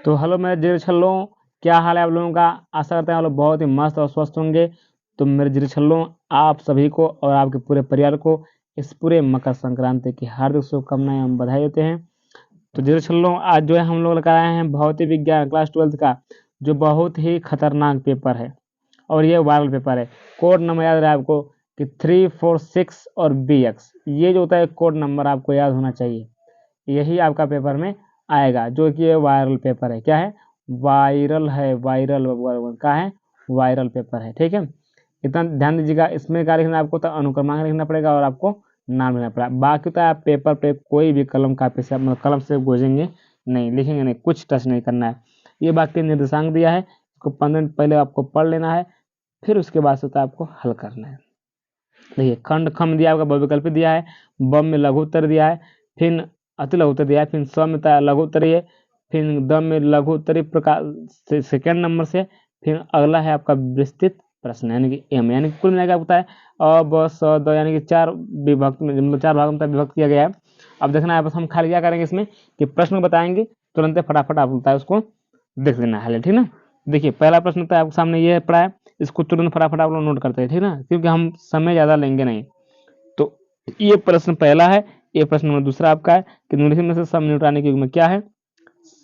तो हेलो मेरे जिगर छल्लों, क्या हाल है आप लोगों का। आशा करते हैं आप लोग बहुत ही मस्त और स्वस्थ होंगे। तो मेरे जिगर छल्लों, आप सभी को और आपके पूरे परिवार को इस पूरे मकर संक्रांति की हार्दिक शुभकामनाएं हम बधाई देते हैं। तो जिगर छल्लों, आज जो है हम लोग लेकर आए हैं भौतिक विज्ञान क्लास 12th का जो बहुत ही खतरनाक पेपर है और ये वायरल पेपर है। कोड नंबर याद रहे आपको कि 346 और BX, ये जो होता है कोड नंबर आपको याद होना चाहिए। यही आपका पेपर में आएगा जो कि ये वायरल पेपर है। क्या है? वायरल है, वायरल क्या है? वायरल पेपर है। ठीक है, इतना ध्यान दीजिएगा। इसमें क्या लिखना है आपको? तो अनुक्रमांक लिखना पड़ेगा और आपको नाम लिखना पड़ेगा। बाकी तो आप पेपर पे कोई भी कलम कापी से कलम से गोजेंगे नहीं, लिखेंगे नहीं, कुछ टच नहीं करना है। ये बाकी निर्देशांक दिया है, इसको 15 मिनट पहले आपको पढ़ लेना है, फिर उसके बाद से आपको हल करना है। देखिए, खंड खम दिया आपका बहुविकल्पी दिया है, बम में लघु उत्तर दिया है, फिर अति लघु उत्तर दिया है, फिर स में लघु उत्तरीय, फिर द में लघु उत्तरीय प्रकार सेकेंड नंबर से, फिर अगला है आपका विस्तृत प्रश्न यानी कि एम, यानी कि कुल मिलाकर होता है अ ब स द, यानी कि 4 विभक्त में 4 भागों में विभक्त किया गया है। अब देखना है बस हम खाली क्या करेंगे इसमें कि प्रश्न बताएंगे, तुरंत फटाफट आप होता है उसको देख लेना है। ठीक ना, देखिए पहला प्रश्न होता है आपके सामने ये पड़ा है, इसको तुरंत फटाफट आप लोग नोट करते हैं। ठीक ना, क्योंकि हम समय ज़्यादा लेंगे नहीं। तो ये प्रश्न पहला है। ये प्रश्न नंबर दूसरा आपका है कि निम्नलिखित में से सम न्यूट्रॉनिक युग्म क्या है?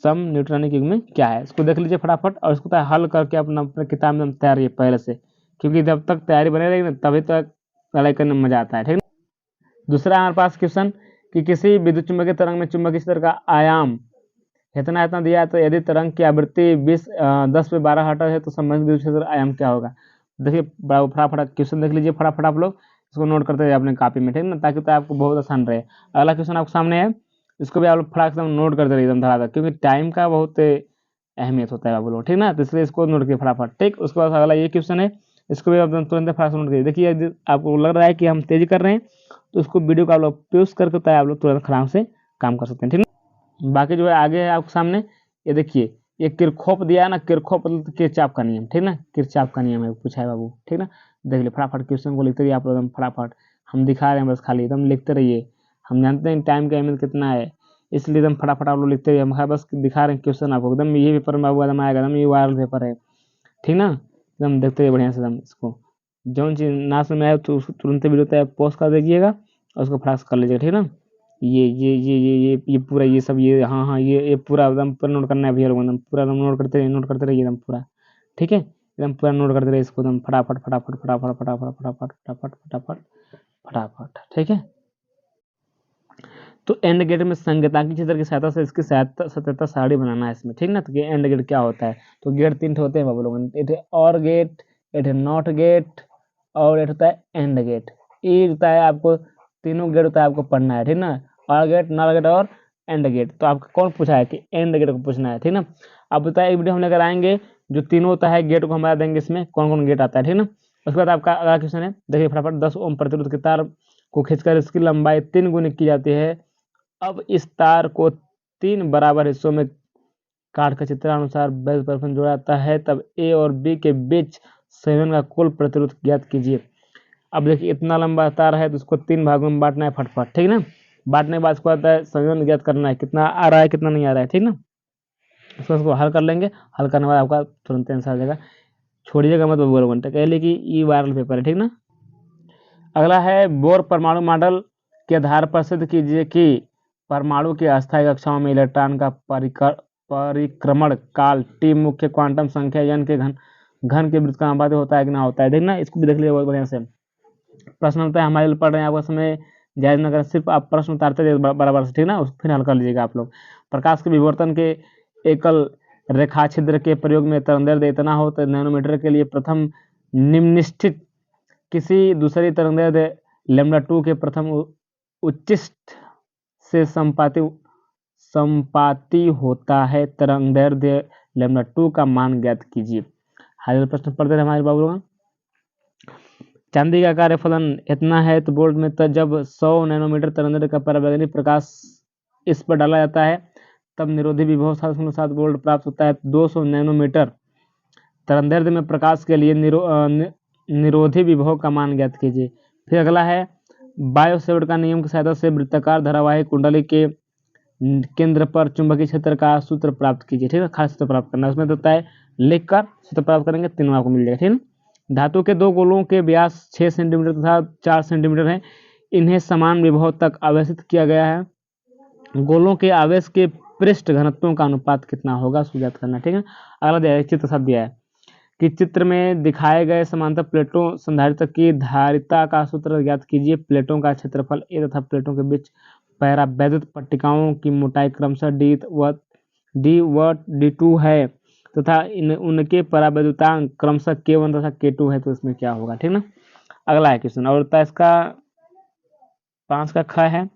सम न्यूट्रॉनिक युग्म क्या है? इसको देख लीजिए फटाफट और इसको हल करके अपना अपने किताब में तैयार रहिए पहले से, क्योंकि जब तक तैयारी बने रहेगी ना तभी तक लड़ाई करने में मजा आता है। ठीक है, दूसरा हमारे पास क्वेश्चन कि किसी विद्युत चुंबकीय तरंग में चुंबकीय क्षेत्र का आयाम इतना दिया है, तो यदि तरंग की आवृत्ति 10/12 हर्ट्ज है तो संबंधित विद्युत क्षेत्र आयाम क्या होगा? देखिए फटाफट क्वेश्चन देख लीजिए, फटाफट आप लोग इसको नोट करते रहिए अपने कॉपी में। ठीक है ना, ताकि तो आपको बहुत आसान रहे। अगला क्वेश्चन आपके सामने है, इसको भी आप लोग फटाक से नोट करते रहिए एकदम धड़ाधड़, क्योंकि टाइम का बहुत अहमियत होता है आप लोग। ठीक ना, तो इसलिए इसको नोट कीजिए फटाफट। ठीक, उसके बाद अगला ये क्वेश्चन है, इसको भी आप तुरंत फटाक से नोट कीजिए। देखिए यदि आपको लग रहा है कि हम तेजी कर रहे हैं तो उसको वीडियो को आप लोग पॉज करके होता है आप लोग तुरंत आराम से काम कर सकते हैं। ठीक है, बाकी जो है आगे है आपके सामने, ये देखिए ये किरचॉफ दिया है ना, किरचॉफ मतलब किरचॉफ का नियम। ठीक ना, किरचॉफ का नियम है, पूछा है बाबू। ठीक ना, देख लीजिए फटाफट क्वेश्चन को लिखते रहिए आप लोग एकदम फटाफट। हम दिखा रहे हैं बस, खाली एकदम लिखते रहिए। हम जानते हैं टाइम का अहमियत कितना है, इसलिए एकदम फटाफट आप लोग लिखते रहिए। हम बस दिखा रहे हैं क्वेश्चन आपको, एकदम ये पेपर में बाबू एकदम आएगा, एकदम ये वायरल पेपर है। ठीक ना, एकदम देखते रहिए बढ़िया से एकदम इसको। जो चीज़ ना समझ में आए तो उसको तुरंत वीडियो तक पॉज कर दीजिएगा और उसको फटाक से कर लीजिएगा। ठीक ना, ये पूरा ये सब ये हाँ ये पूरा एकदम पूरा नोट करना है भैया लोगों, एकदम पूरा नोट करते रहिए एकदम पूरा। ठीक है, एकदम पूरा नोट करते रहिए इसको एकदम फटाफट फटाफट फटाफट फटाफट फटाफट फटाफट फटाफट फटाफट। ठीक है, तो एंड गेट में संगीतांकी चित्र की सहायता से इसकी सत्यता सारणी बनाना है इसमें। ठीक ना, तो एंड गेट क्या होता है? तो गेट 3 होते हैं बाबू लोगों, एक और गेट, एक नॉट गेट और एक होता है एंड गेट। ये होता है आपको तीनों गेट होता है आपको पढ़ना है। ठीक ना, और गेट, नॉट गेट और एंड गेट। तो आपका कौन पूछा है कि एंड गेट को पूछना है। ठीक ना, अब बताए एक वीडियो हम लेकर आएंगे जो तीनों होता है गेट को हम बता देंगे इसमें कौन कौन गेट आता है। ठीक ना, उसके बाद आपका अगला क्वेश्चन है, देखिए फटाफट 10 ओम प्रतिरोध की तार को खींचकर इसकी लंबाई 3 गुनी की जाती है। अब इस तार को 3 बराबर हिस्सों में काट कर चित्रानुसार बेस पर जोड़ा जाता है, तब ए और बी के बीच संयोजन का कुल प्रतिरोध ज्ञात कीजिए। अब देखिए इतना लंबा तार है तो उसको 3 भागों में बांटना है फटफट। ठीक ना, बांटने के बाद उसको आता है संयोजन ज्ञात करना है, कितना आ रहा है कितना नहीं आ रहा है। ठीक ना, उसको हल कर लेंगे, हल करने के बाद आपका तुरंत आंसर आ जाएगा। छोड़िएगा मत बोल घंटे, कह लिए कि ये वायरल पेपर है। ठीक ना, अगला है बोर परमाणु मॉडल के आधार पर सिद्ध कीजिए कि परमाणु की अस्थायी कक्षाओं में इलेक्ट्रॉन का परिक्रमण काल टी मुख्य क्वांटम संख्या n के घन के वृत्त का अनुपात होता है कि ना होता है। देखना, इसको भी देख लीजिए बहुत बढ़िया से। प्रश्न होता है हमारे लिए पढ़ रहे हैं आपका समय जायज न करें, सिर्फ आप प्रश्न उतारते रहिए बराबर से। ठीक ना, उसको फिर हल कर लीजिएगा आप लोग। प्रकाश के विवर्तन के एकल रेखा छिद्र के प्रयोग में तरंगदैर्ध्य इतना हो तो नैनोमीटर के लिए प्रथम निम्नलिखित किसी दूसरी तरंगदैर्ध्य λ2 के प्रथम उच्चिष्ट से संपाती होता है। तरंगदैर्ध्य λ2 का मान ज्ञात कीजिए। हाल प्रश्न पढ़ते रहे हमारे बाबू लोग। चांदी का कार्यफलन इतना है तो बोल्ट में जब 100 नैनोमीटर तरंगदैर्ध्य का परावैज्ञानिक प्रकाश इस पर डाला जाता है तब निरोधी विभव 7.7 वोल्ट प्राप्त होता है। 200 नैनोमीटर तरंगदैर्ध्य में प्रकाश के लिए निरोधी विभव का मान ज्ञात कीजिए। फिर अगला है बायोसेवर्ट का नियम की सहायता से वृत्ताकार धारावाहिक कुंडली के केंद्र पर चुंबकीय क्षेत्र का सूत्र प्राप्त कीजिए। ठीक है, खास सूत्र प्राप्त करना, उसमें होता है लिखकर सूत्र प्राप्त करेंगे, तीनों आपको मिल जाएगा। ठीक है, धातु के दो गोलों के व्यास 6 सेंटीमीटर तथा 4 सेंटीमीटर है, इन्हें समान विभव तक आवेशित किया गया है। गोलों के आवेश के पृष्ठ घनत्वों का अनुपात कितना होगा, उसको ज्ञात करना। ठीक है, अगला दिया है चित्र साथ दिया है कि चित्र में दिखाए गए समांतर प्लेटों संधारित्र की धारिता का सूत्र ज्ञात कीजिए। प्लेटों का क्षेत्रफल ए तथा प्लेटों के बीच परावैद्युत पट्टिकाओं की मोटाई क्रमशः डी व D2 है तथा उनके परावैद्युतांक क्रमशः K1 तथा K2 है, तो इसमें क्या होगा। ठीक ना, अगला है क्वेश्चन और इसका 5 का ख है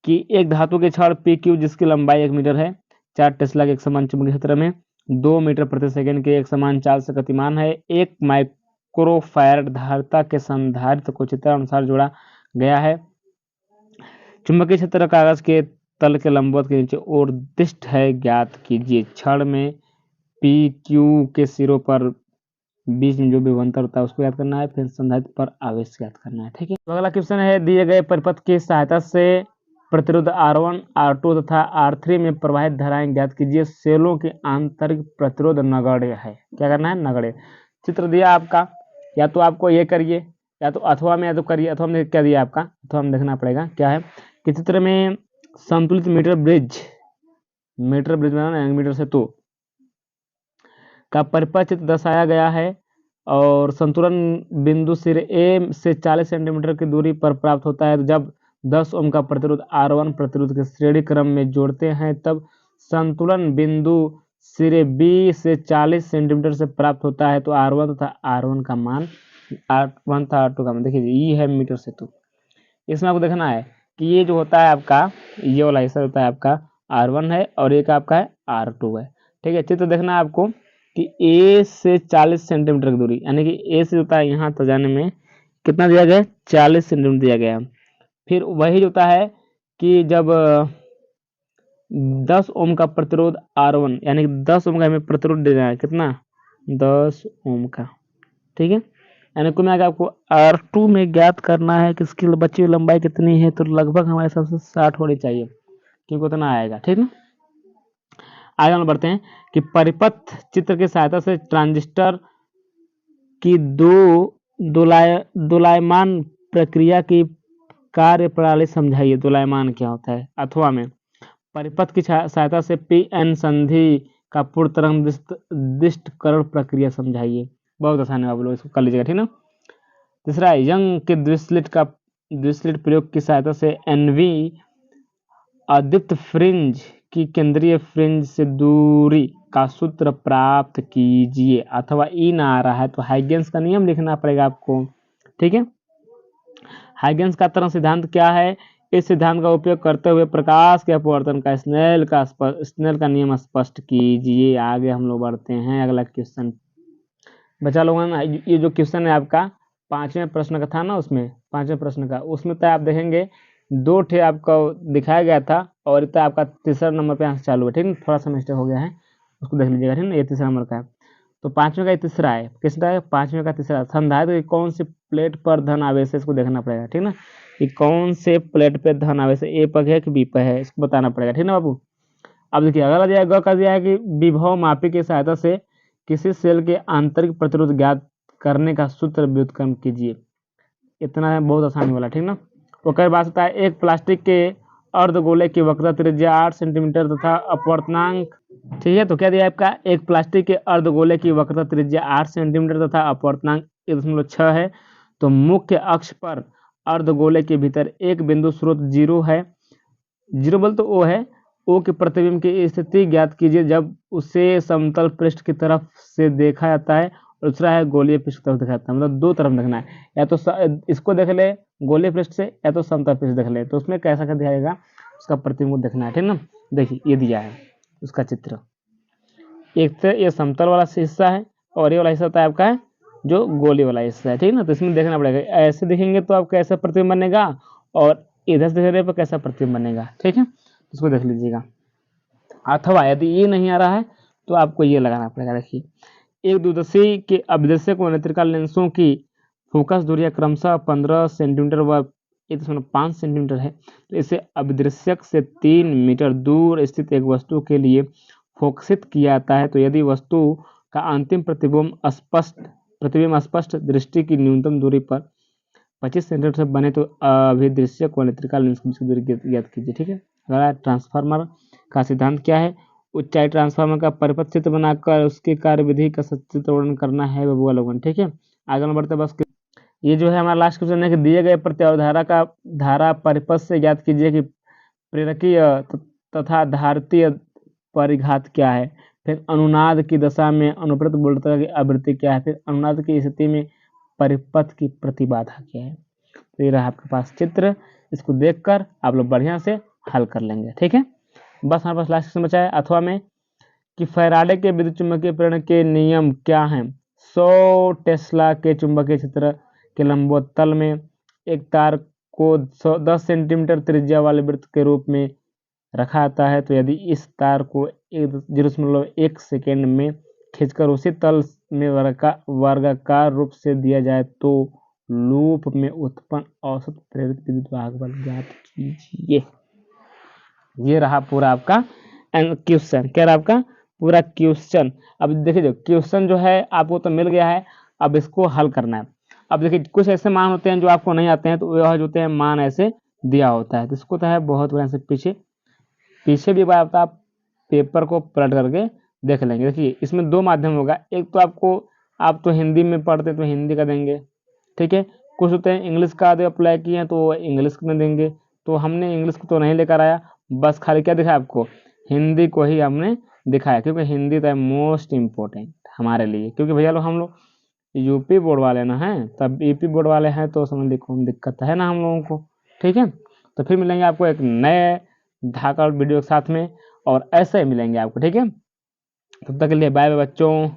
कि एक धातु के छड़ PQ जिसकी लंबाई 1 मीटर है, 4 टेस्ला के एक समान चुंबकीय क्षेत्र में 2 मीटर प्रति सेकंड के एक समान चाल से गतिमान है। 1 माइक्रोफैराड धारिता के संधारित्र को चित्रानुसार जोड़ा गया है। चुंबकीय क्षेत्र कागज के तल के लंबवत के नीचे और दिष्ट है, ज्ञात कीजिए। छड़ में PQ के सिरों पर बीच में जो विभवांतर होता है उसको याद करना है, फिर संधारित्र पर आवेश याद करना है। ठीक है, तो अगला क्वेश्चन है दिए गए परिपथ की सहायता से प्रतिरोध R1, R2 तथा R3 में प्रवाहित धाराएं ज्ञात कीजिए। सेलों के आंतरिक प्रतिरोध नगण्य है, क्या करना है, नगण्य। चित्र दिया आपका, या तो आपको ये करिए या तो अथवा में, या तो करिए। अथवा में क्या दिया आपका, अथवा में देखना पड़ेगा क्या है कि चित्र में संतुलित मीटर ब्रिज बनाना है, मीटर से तो का परिपथ चित्र दर्शाया गया है और संतुलन बिंदु सिरे ए से 40 सेंटीमीटर की दूरी पर प्राप्त होता है। जब 10 ओम का प्रतिरोध R1 प्रतिरोध के श्रेणी क्रम में जोड़ते हैं तब संतुलन बिंदु सिरे बी से 40 सेंटीमीटर से प्राप्त होता है। तो R1 तथा R1 का मान, R1 था R2 का मान, देखिए ये है मीटर से तो। इसमें आपको देखना है कि ये जो होता है आपका, ये वाला हिस्सा होता है आपका R1 है और एक आपका है R2 है। ठीक है, चित्र देखना है आपको कि ए से 40 सेंटीमीटर की दूरी, यानी कि ए से होता है यहाँ तक जाने में कितना दिया गया, 40 सेंटीमीटर दिया गया। फिर वही होता है कि जब 10 ओम का प्रतिरोध R1, यानी कि 10 ओम का हमें प्रतिरोध देना है, कितना, 10 ओम का। ठीक है, यानी कुल मिलाकर आपको R2 में ज्ञात करना है कि इसकी बची हुई लंबाई कितनी है, तो लगभग हमारे हिसाब से 60 होनी चाहिए, क्योंकि उतना आएगा। ठीक है, आगे हम बढ़ते हैं कि परिपथ चित्र की सहायता से ट्रांजिस्टर की दोलायमान प्रक्रिया की कार्य प्रणाली समझाइए। दोलायमान क्या होता है। अथवा में परिपथ की सहायता से PN संधि का पूर्ण तरंग दिष्टकरण प्रक्रिया समझाइए। बहुत आसान है, आप लोग इसको कर लीजिएगा। ठीक ना, तीसरा है यंग के द्विस्लिट प्रयोग की सहायता से NV अदीप्त फ्रिंज की केंद्रीय फ्रिंज से दूरी का सूत्र प्राप्त कीजिए। अथवा ई ना आ रहा है तो हाइगेंस का नियम लिखना पड़ेगा आपको। ठीक है, हाइगेंस का तरंग सिद्धांत क्या है, इस सिद्धांत का उपयोग करते हुए प्रकाश के अपवर्तन का स्नेल का नियम स्पष्ट कीजिए। आगे हम लोग बढ़ते हैं, अगला क्वेश्चन बचा लोगों ना। ये जो क्वेश्चन है आपका 5वें प्रश्न का था ना, उसमें 5वें प्रश्न का, उसमें तो आप देखेंगे 2 ठे आपको दिखाया गया था और इतना आपका तीसरा नंबर पे यहाँ से चालू है। ठीक है, थोड़ा सा मिस्टेक हो गया है, उसको देख लीजिएगा। ठीक है, ये तीसरा नंबर का है, तो 5वें का तीसरा है। किसका है, 5वें का तीसरा। संधारित्र की कौन सी प्लेट पर धन आवेश है, इसको देखना पड़ेगा। ठीक ना, कि कौन से प्लेट पे धन आवेश है, ए पर है कि बी पर है, इसको बताना पड़ेगा। ठीक ना बाबू। अब देखिए अगला दिया ग का दिया है कि विभव मापी की सहायता से किसी सेल के आंतरिक प्रतिरोध ज्ञात करने का सूत्र व्युत्क्रम कीजिए। इतना है, बहुत आसानी वाला। ठीक ना, ओकर बाद होता है एक प्लास्टिक के अर्धगोले की वक्रता त्रिज्या 8 सेंटीमीटर तथा अपवर्तनांक। ठीक है, तो क्या दिया आपका, एक प्लास्टिक के अर्धगोले की वक्रता त्रिज्या 8 सेंटीमीटर तथा अपवर्तनांक 1.6 है। तो मुख्य अक्ष पर अर्धगोले के भीतर एक बिंदु स्रोत 0 है। 0 बोल तो ओ है, ओ के प्रतिबिंब की स्थिति ज्ञात कीजिए जब उसे समतल पृष्ठ की तरफ से देखा जाता है, और दूसरा है गोलीय पृष्ठ की तरफ देखा जाता है। मतलब 2 तरफ देखना है, या तो इसको देख ले गोलीय पृष्ठ से, या तो समतल पृष्ठ देख ले। तो उसमें कैसा कर दिखाएगा, उसका प्रतिबिंब देखना है। ठीक ना, देखिए ये दिया है उसका चित्र। एक तो ये समतल वाला हिस्सा है और ये वाला हिस्सा होता है आपका है जो गोली वाला हिस्सा है। ठीक है ना, तो इसमें देखना पड़ेगा, ऐसे देखेंगे तो आप कैसा प्रतिबिंब बनेगा और इधर से देखने पर कैसा प्रतिबिंब बनेगा। ठीक है, इसको देख लीजिएगा। अथवा यदि ये नहीं आ रहा है तो आपको ये लगाना पड़ेगा। देखिए एक दूरदर्शी के अभिदर्शक व नेत्रिका लेंसों की फोकस दूरियां क्रमशः 15 सेंटीमीटर व 1.5 सेंटीमीटर है, तो इसे अभिदृश्यक से 3 मीटर दूर स्थित एक वस्तु के लिए फोकसित किया जाता है। तो यदि वस्तु का अंतिम प्रतिबिंब स्पष्ट दृष्टि की न्यूनतम दूरी पर 25 सेंटीमीटर से बने तो अभिदृश्यक व नेत्रिका लेंस की दूरी ज्ञात कीजिए। ठीक है। अगला ट्रांसफार्मर का सिद्धांत क्या है? ऊंचाई ट्रांसफार्मर का परिपथ चित्र बनाकर उसकी कार्यविधि का सचित्र वर्णन करना है अवलोकन। ठीक है। आगे बढ़ते बस ये जो है हमारा लास्ट क्वेश्चन है कि दिए गए प्रत्यावर्त धारा परिपथ से ज्ञात कीजिए कि प्रेरकीय तथा धारितीय परिघात क्या है। फिर अनुनाद की दशा में अनुप्रयुक्त वोल्टता की आवृत्ति क्या है। फिर अनुनाद की स्थिति में परिपथ की प्रतिबाधा क्या है। तो ये रहा आपके पास चित्र, इसको देखकर आप लोग बढ़िया से हल कर लेंगे। ठीक है। बस हमारे पास लास्ट क्वेश्चन बचा है अथवा में कि फैराडे के विद्युत चुम्बकीय प्रेरण के नियम क्या हैं। 100 टेस्ला के चुंबकीय क्षेत्र के लंबवत तल में एक तार को 10 सेंटीमीटर त्रिज्या वाले वृत्त के रूप में रखा जाता है। तो यदि इस तार को 0.1 सेकेंड में खींचकर उसी तल में वर्गाकार रूप से दिया जाए तो लूप में उत्पन्न औसत प्रेरित विद्युत वाहक बल ज्ञात कीजिए। ये रहा पूरा आपका क्वेश्चन। क्या रहा आपका पूरा क्वेश्चन। अब देखिए क्वेश्चन जो है आपको तो मिल गया है, अब इसको हल करना है। अब देखिए कुछ ऐसे मान होते हैं जो आपको नहीं आते हैं, तो वह जो होते हैं मान ऐसे दिया होता है, तो इसको तो है बहुत बढ़िया से पीछे भी बार आप पेपर को पलट करके देख लेंगे। देखिए इसमें 2 माध्यम होगा, एक तो आप तो हिंदी में पढ़ते तो हिंदी का देंगे। ठीक है। कुछ होते हैं इंग्लिश का जो अप्लाई किए हैं तो इंग्लिश में देंगे, तो हमने इंग्लिश को तो नहीं लेकर आया, बस खाली क्या दिखाया आपको, हिंदी को ही हमने दिखाया, क्योंकि हिंदी तो है मोस्ट इम्पोर्टेंट हमारे लिए। क्योंकि भैया लोग हम लोग यूपी बोर्ड वाले ना हैं, तब यूपी बोर्ड वाले हैं तो समझ लीजिए दिक्कत है ना हम लोगों को। ठीक है। तो फिर मिलेंगे आपको एक नए ढाका वीडियो के साथ में, और ऐसे ही मिलेंगे आपको। ठीक है। तब तक के लिए बाय बाय बच्चों।